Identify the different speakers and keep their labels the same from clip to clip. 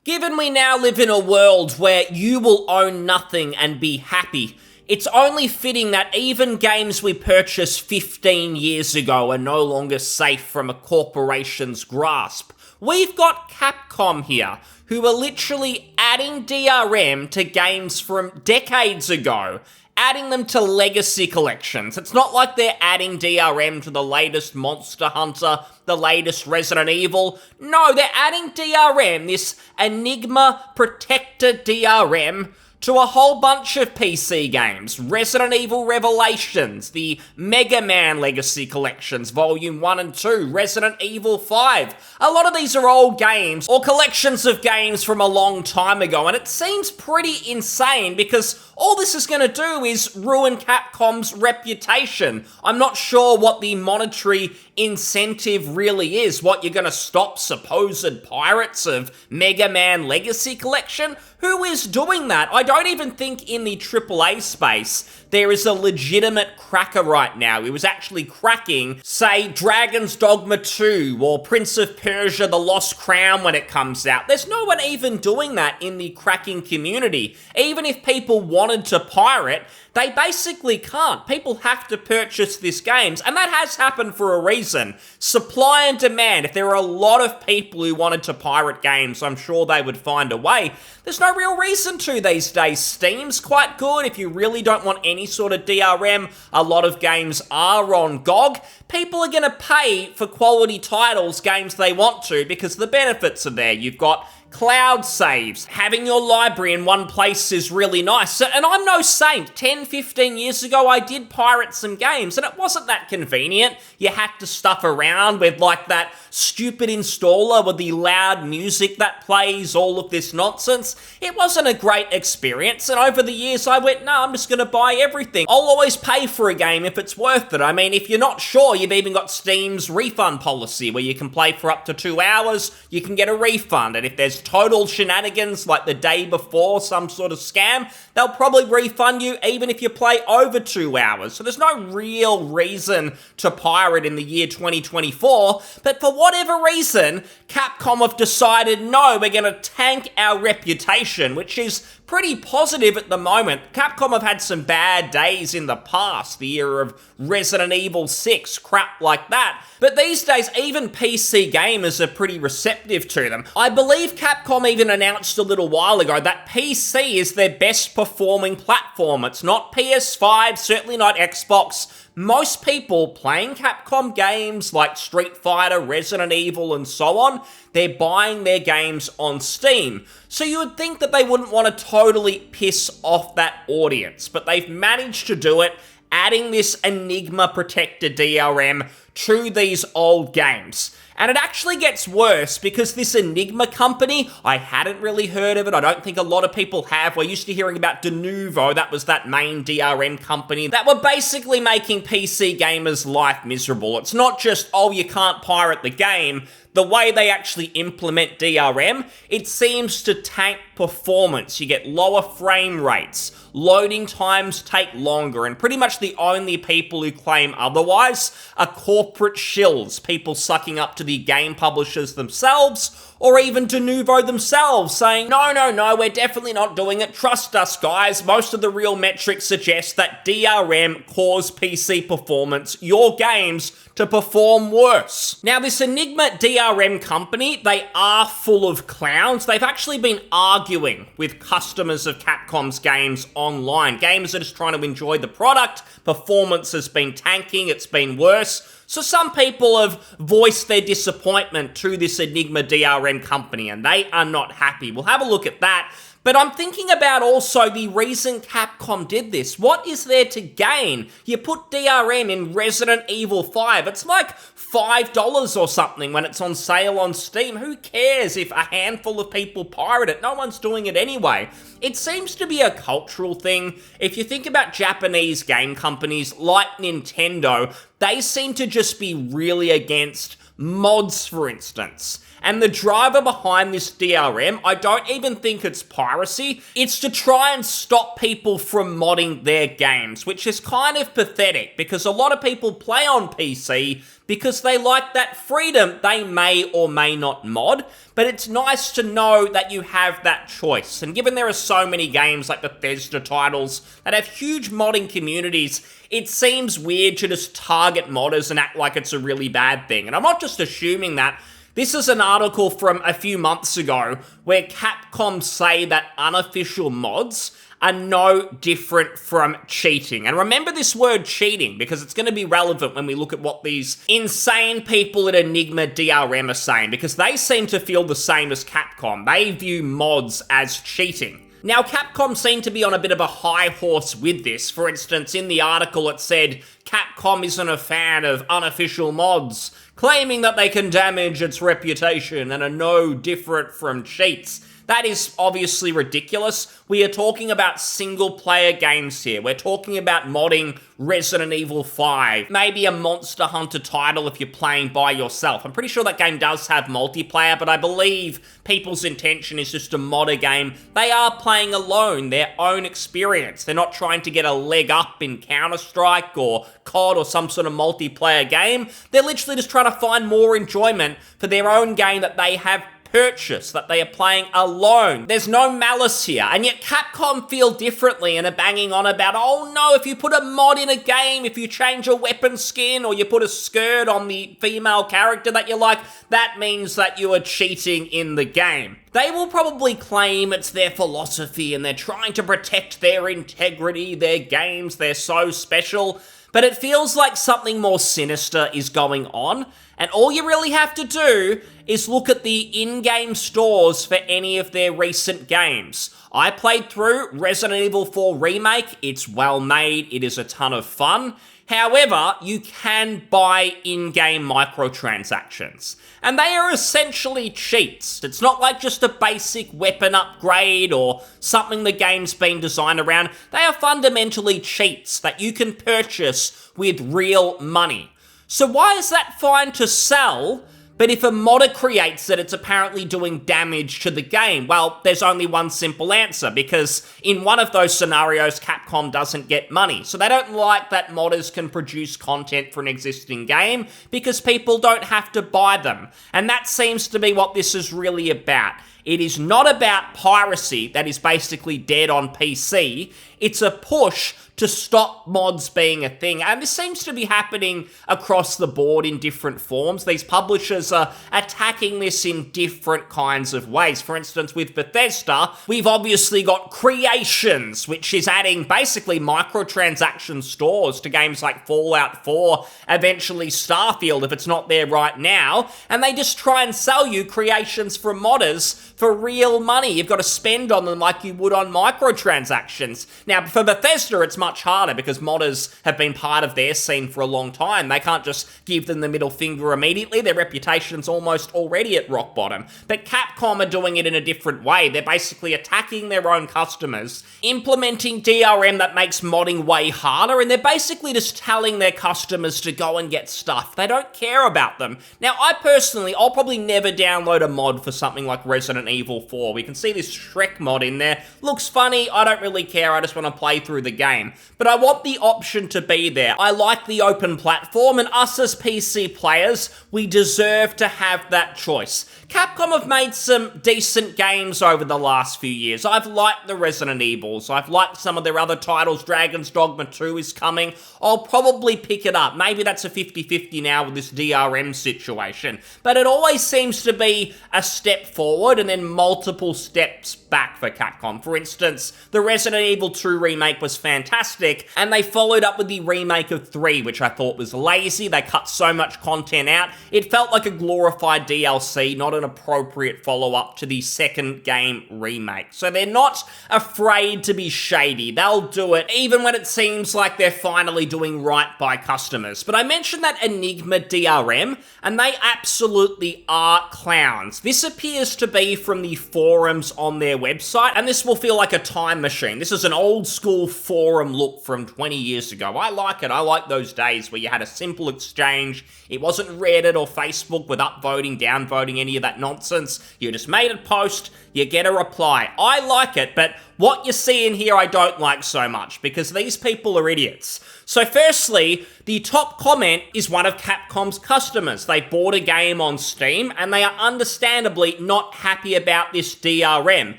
Speaker 1: Given we now live in a world where you will own nothing and be happy, it's only fitting that even games we purchased 15 years ago are no longer safe from a corporation's grasp. We've got Capcom here, who are literally adding DRM to games from decades ago, adding them to legacy collections. It's not like they're adding DRM to the latest Monster Hunter, the latest Resident Evil. No, they're adding DRM, this Enigma Protector DRM, to a whole bunch of PC games. Resident Evil Revelations, the Mega Man Legacy Collections, Volume 1 and 2, Resident Evil 5. A lot of these are old games, or collections of games from a long time ago, and it seems pretty insane because all this is going to do is ruin Capcom's reputation. I'm not sure what the monetary incentive really is. What, you're going to stop supposed pirates of Mega Man Legacy Collection? Who is doing that? I don't even think in the AAA space there is a legitimate cracker right now. He was actually cracking, say, Dragon's Dogma 2 or Prince of Persia The Lost Crown when it comes out. There's no one even doing that in the cracking community. Even if people wanted to pirate, they basically can't. People have to purchase these games, and that has happened for a reason. Supply and demand. If there were a lot of people who wanted to pirate games, I'm sure they would find a way. There's no real reason to these days. Steam's quite good. If you really don't want any sort of DRM, a lot of games are on GOG. People are going to pay for quality titles, games they want to, because the benefits are there. You've got cloud saves. Having your library in one place is really nice. And I'm no saint. 10, 15 years ago, I did pirate some games, and it wasn't that convenient. You had to stuff around with, like, that stupid installer with the loud music that plays all of this nonsense. It wasn't a great experience, and over the years, I went, no, I'm just going to buy everything. I'll always pay for a game if it's worth it. I mean, if you're not sure, you've even got Steam's refund policy, where you can play for up to 2 hours, you can get a refund, and if there's total shenanigans like the day before, some sort of scam, they'll probably refund you even if you play over 2 hours. So there's no real reason to pirate in the year 2024, but for whatever reason, Capcom have decided, no, we're going to tank our reputation, which is pretty positive at the moment. Capcom have had some bad days in the past, the era of Resident Evil 6, crap like that. But these days, even PC gamers are pretty receptive to them. I believe Capcom even announced a little while ago that PC is their best performing platform. It's not PS5, certainly not Xbox. Most people playing Capcom games like Street Fighter, Resident Evil, and so on, they're buying their games on Steam. So you would think that they wouldn't want to totally piss off that audience, but they've managed to do it, adding this Enigma Protector DRM to these old games. And it actually gets worse because this Enigma company, I hadn't really heard of it. I don't think a lot of people have. We're used to hearing about Denuvo. That was that main DRM company that were basically making PC gamers' life miserable. It's not just, oh, you can't pirate the game. The way they actually implement DRM, it seems to tank performance. You get lower frame rates, loading times take longer, and pretty much the only people who claim otherwise are corporate shills, people sucking up to the game publishers themselves, or even Denuvo themselves, saying, no, we're definitely not doing it, trust us guys, most of the real metrics suggest that DRM cause PC performance, your games, to perform worse. Now, this Enigma DRM company, they are full of clowns. They've actually been arguing with customers of Capcom's games online. Gamers are just trying to enjoy the product. Performance has been tanking. It's been worse. So some people have voiced their disappointment to this Enigma DRM company, and they are not happy. We'll have a look at that. But I'm thinking about also the reason Capcom did this. What is there to gain? You put DRM in Resident Evil 5. It's like $5 or something when it's on sale on Steam. Who cares if a handful of people pirate it? No one's doing it anyway. It seems to be a cultural thing. If you think about Japanese game companies like Nintendo, they seem to just be really against mods, for instance. And the driver behind this DRM, I don't even think it's piracy. It's to try and stop people from modding their games, which is kind of pathetic because a lot of people play on PC. because they like that freedom. They may or may not mod, but it's nice to know that you have that choice. And given there are so many games like Bethesda titles that have huge modding communities, it seems weird to just target modders and act like it's a really bad thing. And I'm not just assuming that. This is an article from a few months ago where Capcom say that unofficial mods are no different from cheating. And remember this word cheating, because it's going to be relevant when we look at what these insane people at Enigma DRM are saying, because they seem to feel the same as Capcom. They view mods as cheating. Now, Capcom seem to be on a bit of a high horse with this. For instance, in the article it said, Capcom isn't a fan of unofficial mods, claiming that they can damage its reputation and are no different from cheats. That is obviously ridiculous. We are talking about single-player games here. We're talking about modding Resident Evil 5, maybe a Monster Hunter title if you're playing by yourself. I'm pretty sure that game does have multiplayer, but I believe people's intention is just to mod a game. They are playing alone, their own experience. They're not trying to get a leg up in Counter-Strike or COD or some sort of multiplayer game. They're literally just trying to find more enjoyment for their own game that they have purchase, that they are playing alone. There's no malice here, and yet Capcom feel differently and are banging on about, oh no, if you put a mod in a game, if you change a weapon skin, or you put a skirt on the female character that you like, that means that you are cheating in the game. They will probably claim it's their philosophy and they're trying to protect their integrity, their games, they're so special, but it feels like something more sinister is going on. And all you really have to do is look at the in-game stores for any of their recent games. I played through Resident Evil 4 Remake. It's well made. It is a ton of fun. However, you can buy in-game microtransactions. And they are essentially cheats. It's not like just a basic weapon upgrade or something the game's been designed around. They are fundamentally cheats that you can purchase with real money. So why is that fine to sell, but if a modder creates it, it's apparently doing damage to the game? Well, there's only one simple answer, because in one of those scenarios, Capcom doesn't get money. So they don't like that modders can produce content for an existing game, because people don't have to buy them. And that seems to be what this is really about. It is not about piracy that is basically dead on PC. It's a push to stop mods being a thing. And this seems to be happening across the board in different forms. These publishers are attacking this in different kinds of ways. For instance, with Bethesda, we've obviously got Creations, which is adding basically microtransaction stores to games like Fallout 4, eventually Starfield if it's not there right now, and they just try and sell you Creations from modders for real money. You've got to spend on them like you would on microtransactions. Now, for Bethesda, it's much harder because modders have been part of their scene for a long time. They can't just give them the middle finger immediately. Their reputation's almost already at rock bottom. But Capcom are doing it in a different way. They're basically attacking their own customers, implementing DRM that makes modding way harder, and they're basically just telling their customers to go and get stuff. They don't care about them. Now, I'll probably never download a mod for something like Resident Evil 4. We can see this Shrek mod in there. Looks funny. I don't really care. I just want to play through the game. But I want the option to be there. I like the open platform, and us as PC players, we deserve to have that choice. Capcom have made some decent games over the last few years. I've liked the Resident Evils. I've liked some of their other titles. Dragon's Dogma 2 is coming. I'll probably pick it up. Maybe that's a 50-50 now with this DRM situation. But it always seems to be a step forward and then multiple steps back for Capcom. For instance, the Resident Evil 2 remake was fantastic, and they followed up with the remake of 3, which I thought was lazy. They cut so much content out. It felt like a glorified DLC, not an appropriate follow-up to the second game remake. So they're not afraid to be shady. They'll do it even when it seems like they're finally doing right by customers. But I mentioned that Enigma DRM, and they absolutely are clowns. This appears to be from the forums on their website, and this will feel like a time machine. This is an old school forum look from 20 years ago. I like it. I like those days where you had a simple exchange. It wasn't Reddit or Facebook with upvoting, downvoting, any of that nonsense. You just made a post, you get a reply. I like it, but what you see in here I don't like so much, because these people are idiots. So firstly, the top comment is one of Capcom's customers. They bought a game on Steam, and they are understandably not happy about this DRM.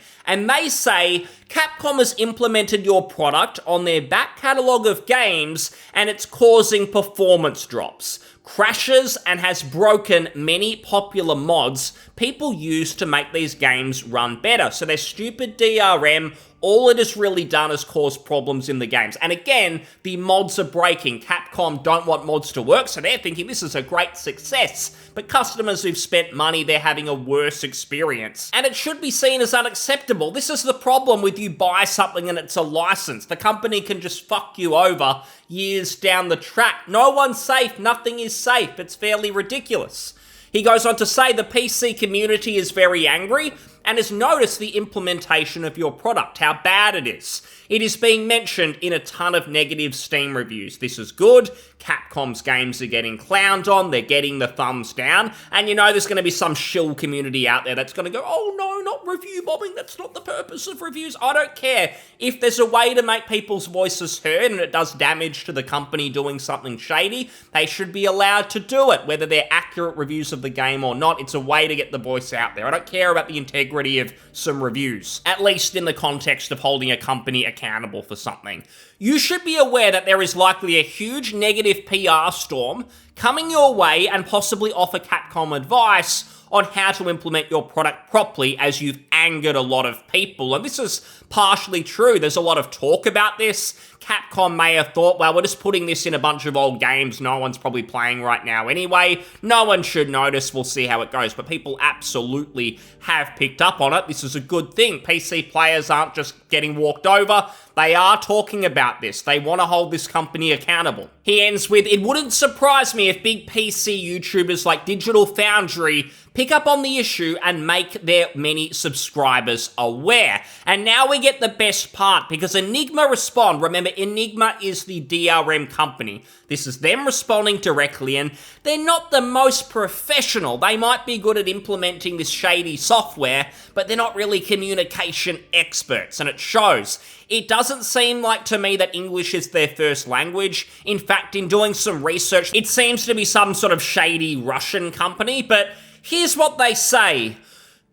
Speaker 1: And they say, Capcom has implemented your product on their back catalogue of games, and it's causing performance drops, crashes, and has broken many popular mods people use to make these games run better. So their stupid DRM, all it has really done is cause problems in the games. And again, the mods are breaking. Capcom don't want mods to work, so they're thinking this is a great success. But customers who've spent money, they're having a worse experience. And it should be seen as unacceptable. This is the problem with you buy something and it's a license. The company can just fuck you over years down the track. No one's safe, nothing is safe. It's fairly ridiculous. He goes on to say the PC community is very angry and has noticed the implementation of your product, how bad it is. It is being mentioned in a ton of negative Steam reviews. This is good. Capcom's games are getting clowned on. They're getting the thumbs down. And you know there's going to be some shill community out there that's going to go, oh no, not review bombing. That's not the purpose of reviews. I don't care. If there's a way to make people's voices heard and it does damage to the company doing something shady, they should be allowed to do it, whether they're accurate reviews of the game or not. It's a way to get the voice out there. I don't care about the integrity of some reviews, at least in the context of holding a company accountable for something. You should be aware that there is likely a huge negative PR storm coming your way and possibly offer Capcom advice on how to implement your product properly, as you've angered a lot of people. And this is partially true. There's a lot of talk about this. Capcom may have thought, well, we're just putting this in a bunch of old games no one's probably playing right now anyway. No one should notice. We'll see how it goes. But people absolutely have picked up on it. This is a good thing. PC players aren't just getting walked over. They are talking about this. They want to hold this company accountable. He ends with, it wouldn't surprise me if big PC YouTubers like Digital Foundry pick up on the issue and make their many subscribers aware. And now we get the best part, because Enigma respond. Remember, Enigma is the DRM company. This is them responding directly, and they're not the most professional. They might be good at implementing this shady software, but they're not really communication experts, and it shows. It doesn't seem like to me that English is their first language. In fact, in doing some research, it seems to be some sort of shady Russian company, but here's what they say.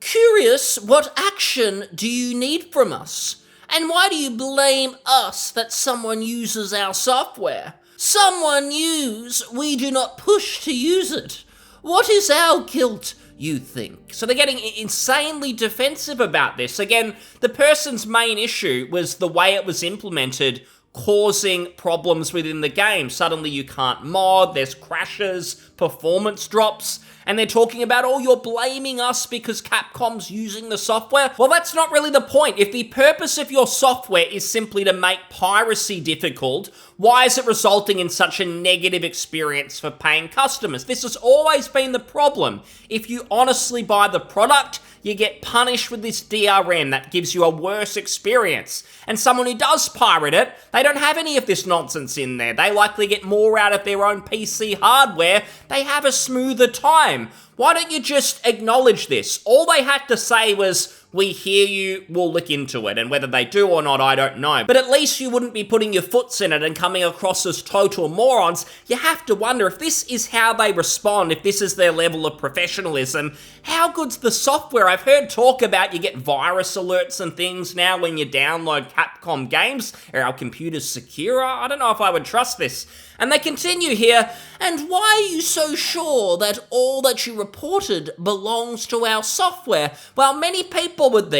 Speaker 1: Curious, what action do you need from us? And why do you blame us that someone uses our software? Someone use, we do not push to use it. What is our guilt, you think? So they're getting insanely defensive about this. Again, the person's main issue was the way it was implemented, causing problems within the game. Suddenly you can't mod, there's crashes, performance drops, and they're talking about, oh, you're blaming us because Capcom's using the software. Well, that's not really the point. If the purpose of your software is simply to make piracy difficult, why is it resulting in such a negative experience for paying customers? This has always been the problem. If you honestly buy the product, you get punished with this DRM that gives you a worse experience. And someone who does pirate it, they don't have any of this nonsense in there. They likely get more out of their own PC hardware. They have a smoother time. Why don't you just acknowledge this? All they had to say was, we hear you, we'll look into it. And whether they do or not, I don't know. But at least you wouldn't be putting your foots in it and coming across as total morons. You have to wonder, if this is how they respond, if this is their level of professionalism, how good's the software? I've heard talk about you get virus alerts and things now when you download Capcom games. Are our computers secure? I don't know if I would trust this. And they continue here, and why are you so sure that all that you reported belongs to our software? Well, many people with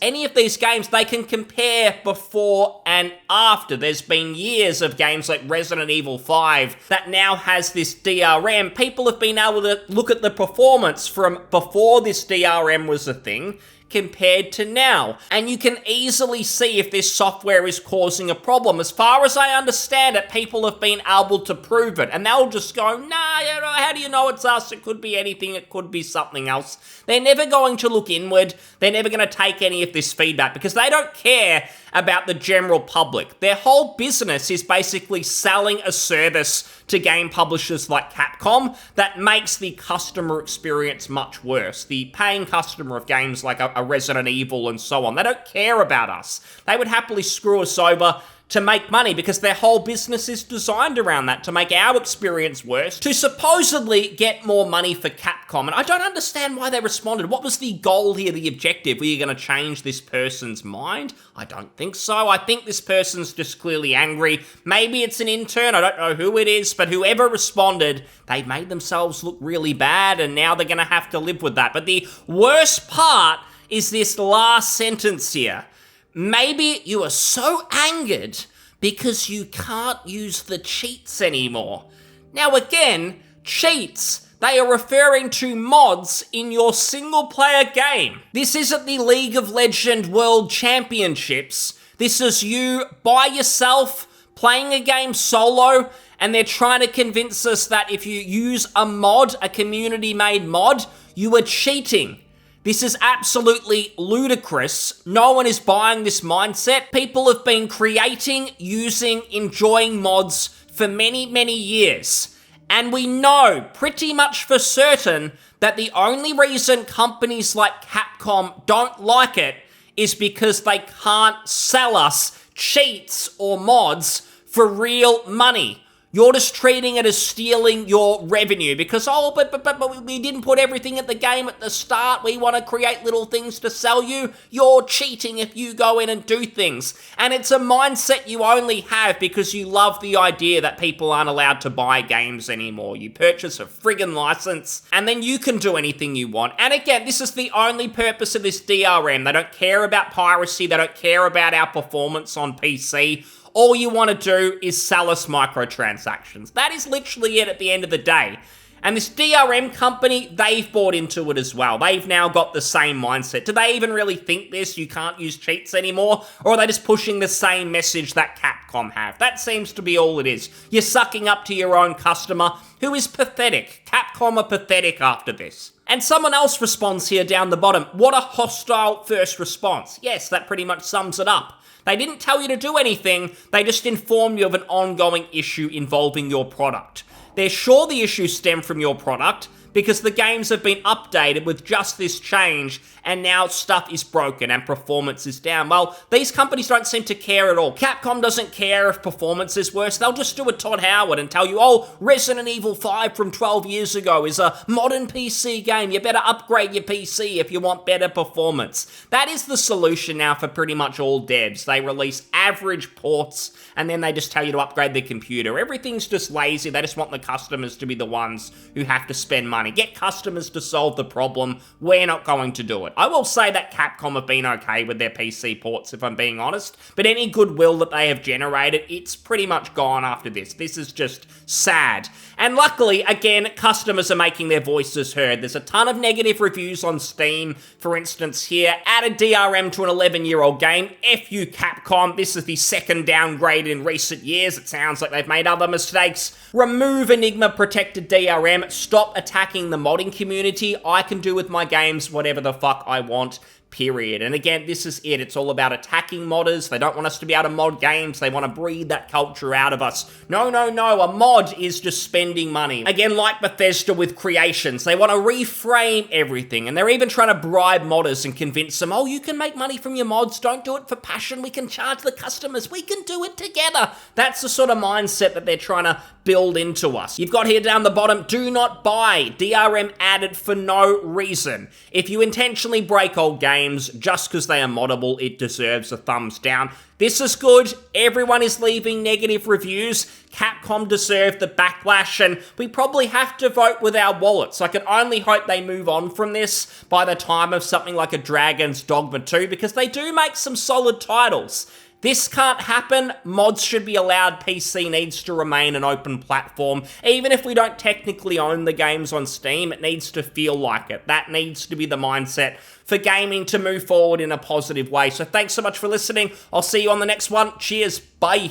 Speaker 1: any of these games, they can compare before and after. There's been years of games like Resident Evil 5 that now has this DRM. People have been able to look at the performance from before this DRM was a thing compared to now. And you can easily see if this software is causing a problem. As far as I understand it, people have been able to prove it. And they'll just go, nah, how do you know it's us? It could be anything. It could be something else. They're never going to look inward. They're never going to take any of this feedback because they don't care about the general public. Their whole business is basically selling a service to game publishers like Capcom that makes the customer experience much worse. The paying customer of games like a a Resident Evil and so on. They don't care about us. They would happily screw us over to make money because their whole business is designed around that, to make our experience worse, to supposedly get more money for Capcom. And I don't understand why they responded. What was the goal here, the objective? Were you going to change this person's mind? I don't think so. I think this person's just clearly angry. Maybe it's an intern. I don't know who it is, but whoever responded, they made themselves look really bad, and now they're going to have to live with that. But the worst part is this last sentence here. Maybe you are so angered because you can't use the cheats anymore. Now again, cheats, they are referring to mods in your single-player game. This isn't the League of Legends World Championships. This is you by yourself playing a game solo, and they're trying to convince us that if you use a mod, a community-made mod, you are cheating. This is absolutely ludicrous. No one is buying this mindset. People have been creating, using, enjoying mods for many, many years. And we know pretty much for certain that the only reason companies like Capcom don't like it is because they can't sell us cheats or mods for real money. You're just treating it as stealing your revenue because, but we didn't put everything at the game at the start. We want to create little things to sell you. You're cheating if you go in and do things. And it's a mindset you only have because you love the idea that people aren't allowed to buy games anymore. You purchase a friggin' license and then you can do anything you want. And again, this is the only purpose of this DRM. They don't care about piracy. They don't care about our performance on PC. All you want to do is sell us microtransactions. That is literally it at the end of the day. And this DRM company, they've bought into it as well. They've now got the same mindset. Do they even really think this? You can't use cheats anymore? Or are they just pushing the same message that Capcom have? That seems to be all it is. You're sucking up to your own customer, who is pathetic. Capcom are pathetic after this. And someone else responds here down the bottom. What a hostile first response. Yes, that pretty much sums it up. They didn't tell you to do anything, they just informed you of an ongoing issue involving your product. They're sure the issues stem from your product because the games have been updated with just this change and now stuff is broken and performance is down. Well, these companies don't seem to care at all. Capcom doesn't care if performance is worse. They'll just do a Todd Howard and tell you, oh, Resident Evil 5 from 12 years ago is a modern PC game. You better upgrade your PC if you want better performance. That is the solution now for pretty much all devs. They release average ports and then they just tell you to upgrade the computer. Everything's just lazy. They just want the customers to be the ones who have to spend money. Get customers to solve the problem. We're not going to do it. I will say that Capcom have been okay with their PC ports, if I'm being honest, but any goodwill that they have generated, it's pretty much gone after this. This is just sad. And luckily, again, customers are making their voices heard. There's a ton of negative reviews on Steam. For instance, here, add a DRM to an 11-year-old game. F you, Capcom. This is the second downgrade in recent years. It sounds like they've made other mistakes. Remove Enigma-protected DRM. Stop attacking the modding community. I can do with my games whatever the fuck I want. Period. And again, this is it. It's all about attacking modders. They don't want us to be able to mod games. They want to breed that culture out of us. No. A mod is just spending money. Again, like Bethesda with creations, they want to reframe everything. And they're even trying to bribe modders and convince them, oh, you can make money from your mods. Don't do it for passion. We can charge the customers. We can do it together. That's the sort of mindset that they're trying to build into us. You've got here down the bottom, do not buy. DRM added for no reason. If you intentionally break old games just because they are moddable, it deserves a thumbs down. This is good. Everyone is leaving negative reviews. Capcom deserve the backlash, and we probably have to vote with our wallets. I can only hope they move on from this by the time of something like a Dragon's Dogma 2, because they do make some solid titles. This can't happen. Mods should be allowed. PC needs to remain an open platform. Even if we don't technically own the games on Steam, it needs to feel like it. That needs to be the mindset for gaming to move forward in a positive way. So thanks so much for listening. I'll see you on the next one. Cheers. Bye.